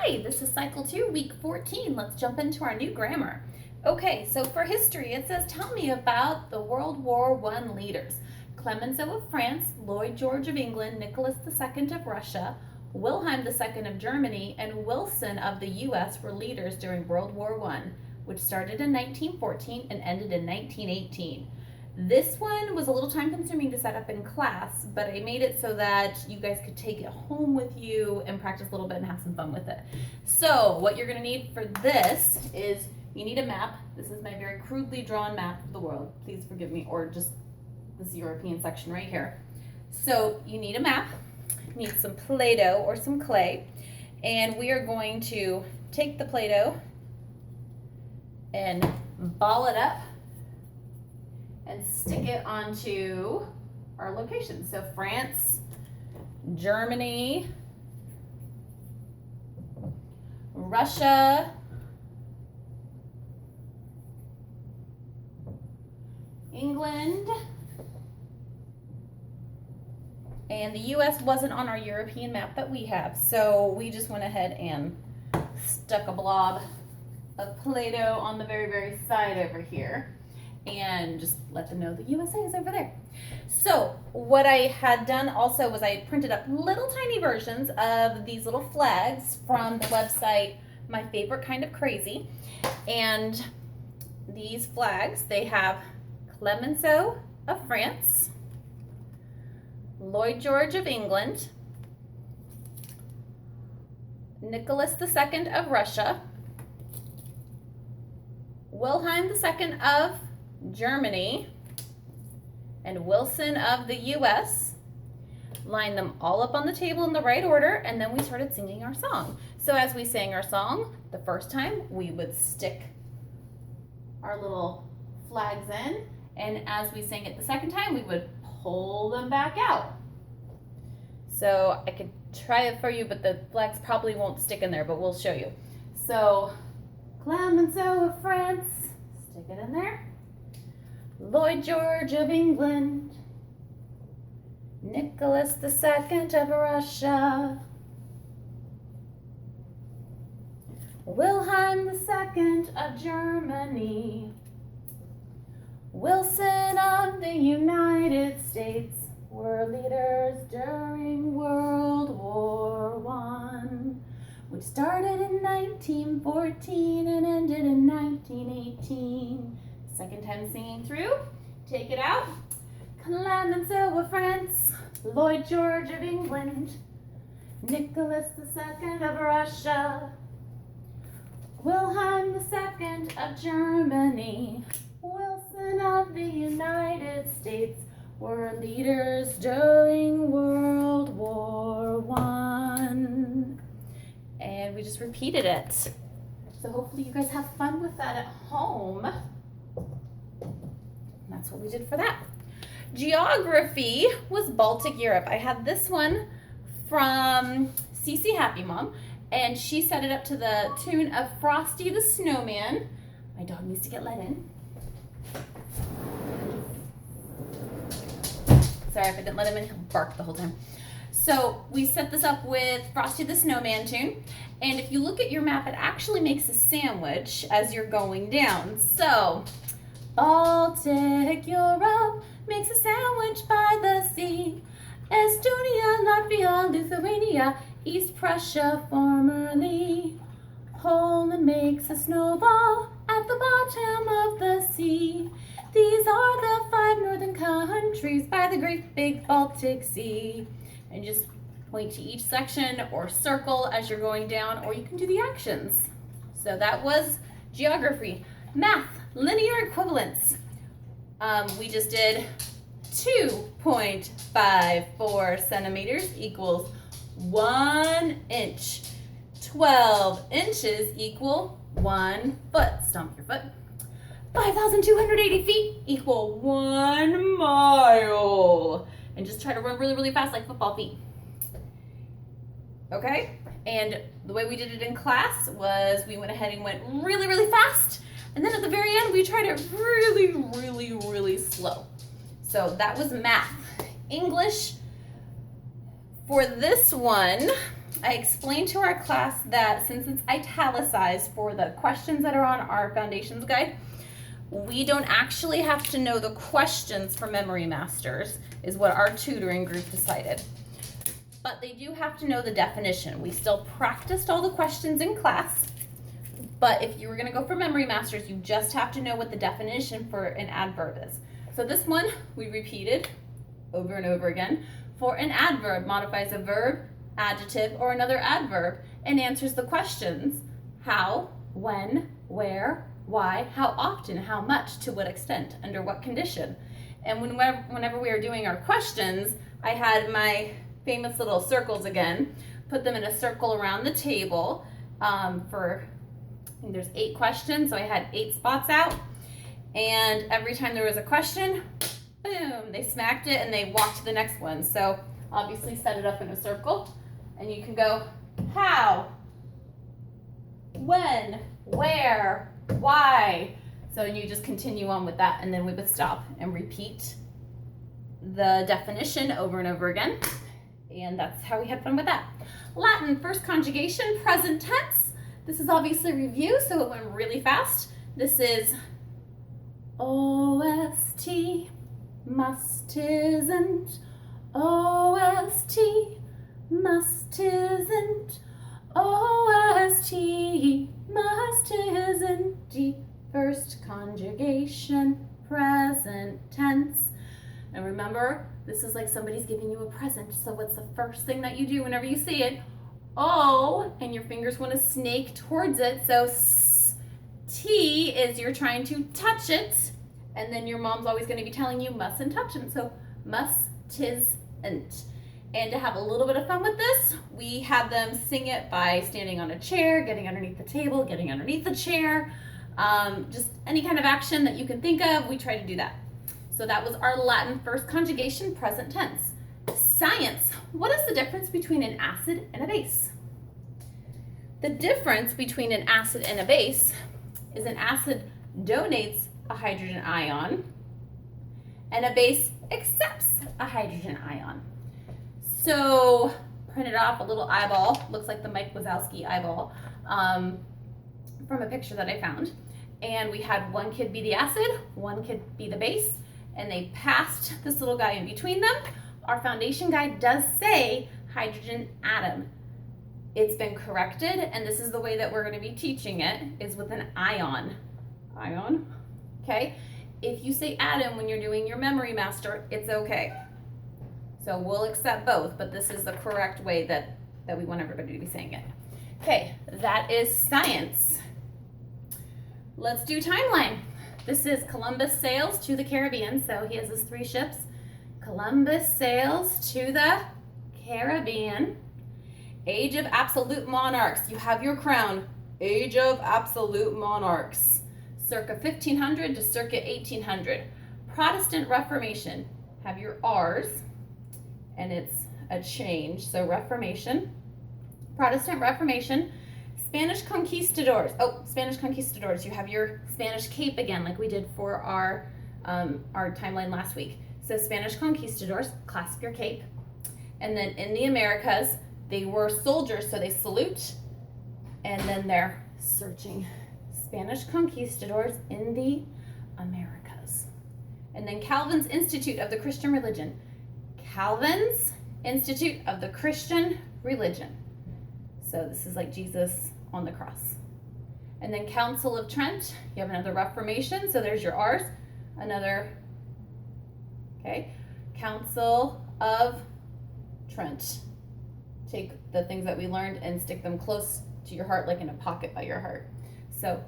Hi, this is Cycle 2, Week 14. Let's jump into our new grammar. Okay, so for history, it says, tell me about the World War I leaders. Clemenceau of France, Lloyd George of England, Nicholas II of Russia, Wilhelm II of Germany, and Wilson of the U.S. were leaders during World War I, which started in 1914 and ended in 1918. This one was a little time consuming to set up in class, but I made it so that you guys could take it home with you and practice a little bit and have some fun with it. So what you're going to need for this is you need a map. This is my very crudely drawn map of the world. Please forgive me, or just this European section right here. So you need a map, you need some Play-Doh or some clay, and we are going to take the Play-Doh and ball it up and stick it onto our locations. So France, Germany, Russia, England, and the US wasn't on our European map that we have, so we just went ahead and stuck a blob of Play-Doh on the very, very side over here, and just let them know the USA is over there. So what I had done also was I had printed up little tiny versions of these little flags from the website My Favorite Kind of Crazy. And these flags, they have Clemenceau of France, Lloyd George of England, Nicholas II of Russia, Wilhelm II of Germany, and Wilson of the U.S. Line them all up on the table in the right order, and then we started singing our song. So as we sang our song, the first time we would stick our little flags in, and as we sang it the second time, we would pull them back out. So I could try it for you, but the flags probably won't stick in there, but we'll show you. So Clemenceau of France, stick it in there. Lloyd George of England, Nicholas II of Russia, Wilhelm II of Germany, Wilson of the United States were leaders during World War I, which started in 1914 and ended in 1918. Second time singing through, take it out. Clemenceau of France, Lloyd George of England, Nicholas II of Russia, Wilhelm II of Germany, Wilson of the United States were leaders during World War I. And we just repeated it. So hopefully you guys have fun with that at home. That's what we did for that. Geography was Baltic Europe. I had this one from CC Happy Mom, and she set it up to the tune of Frosty the Snowman. My dog needs to get let in. Sorry if I didn't let him in, he'll bark the whole time. So we set this up with Frosty the Snowman tune, and if you look at your map, it actually makes a sandwich as you're going down. So Baltic Europe makes a sandwich by the sea. Estonia, Latvia, Lithuania, East Prussia formerly. Poland makes a snowball at the bottom of the sea. These are the 5 northern countries by the great big Baltic Sea. And just point to each section or circle as you're going down, or you can do the actions. So that was geography. Math, linear equivalence. We just did 2.54 centimeters equals 1 inch. 12 inches equal 1 foot. Stomp your foot. 5,280 feet equal 1 mile. And just try to run really, really fast like football feet. Okay? And the way we did it in class was we went ahead and went really, really fast. And then at the very end, we tried it really, really, really slow. So that was math. English, for this one, I explained to our class that since it's italicized for the questions that are on our foundations guide, we don't actually have to know the questions for Memory Masters, is what our tutoring group decided. But they do have to know the definition. We still practiced all the questions in class, but if you were going to go for Memory Masters, you just have to know what the definition for an adverb is. So this one we repeated over and over again. For an adverb, modifies a verb, adjective, or another adverb and answers the questions how, when, where, why, how often, how much, to what extent, under what condition. And whenever we were doing our questions, I had my famous little circles again, put them in a circle around the table for, I think there's 8 questions, so I had 8 spots out, and every time there was a question, boom, they smacked it and they walked to the next one. So obviously set it up in a circle, and you can go how, when, where, why. So you just continue on with that, and then we would stop and repeat the definition over and over again. And that's how we had fun with that. Latin, first conjugation, present tense. This is obviously review, so it went really fast. This is OST, must isn't, OST, must isn't, OST, must isn't, first conjugation, present tense. And remember, this is like somebody's giving you a present. So what's the first thing that you do whenever you see it? O, and your fingers want to snake towards it. So T is you're trying to touch it. And then your mom's always going to be telling you mustn't touch it. So must, tisn't. And to have a little bit of fun with this, we had them sing it by standing on a chair, getting underneath the table, getting underneath the chair. Just any kind of action that you can think of, we try to do that. So that was our Latin first conjugation, present tense. Science. What is the difference between an acid and a base? The difference between an acid and a base is an acid donates a hydrogen ion and a base accepts a hydrogen ion. So printed off a little eyeball, looks like the Mike Wazowski eyeball, from a picture that I found. And we had one kid be the acid, one kid be the base, and they passed this little guy in between them. Our foundation guide does say hydrogen atom. It's been corrected, and this is the way that we're going to be teaching it, is with an ion. Ion, okay? If you say atom when you're doing your Memory Master, it's okay. So we'll accept both, but this is the correct way that we want everybody to be saying it. Okay, that is science. Let's do timeline. This is Columbus sails to the Caribbean. So he has his 3 ships. Columbus sails to the Caribbean. Age of absolute monarchs. You have your crown. Age of absolute monarchs. Circa 1500 to circa 1800. Protestant Reformation. Have your R's, and it's a change. So Reformation. Protestant Reformation. Spanish conquistadors. Oh, Spanish conquistadors. You have your Spanish cape again, like we did for our timeline last week. So Spanish conquistadors, clasp your cape. And then in the Americas, they were soldiers, so they salute. And then they're searching. Spanish conquistadors in the Americas. And then Calvin's Institute of the Christian Religion. Calvin's Institute of the Christian Religion. So this is like Jesus on the cross. And then Council of Trent, you have another Reformation, so there's your R's. Another, okay, Council of Trent. Take the things that we learned and stick them close to your heart, like in a pocket by your heart. So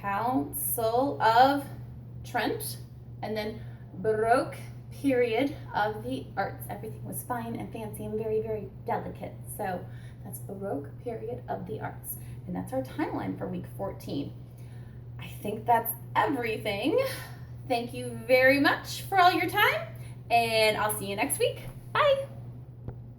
Council of Trent, and then Baroque period of the arts. Everything was fine and fancy and very, very delicate. So that's Baroque period of the arts. And that's our timeline for week 14. I think that's everything. Thank you very much for all your time, and I'll see you next week. Bye.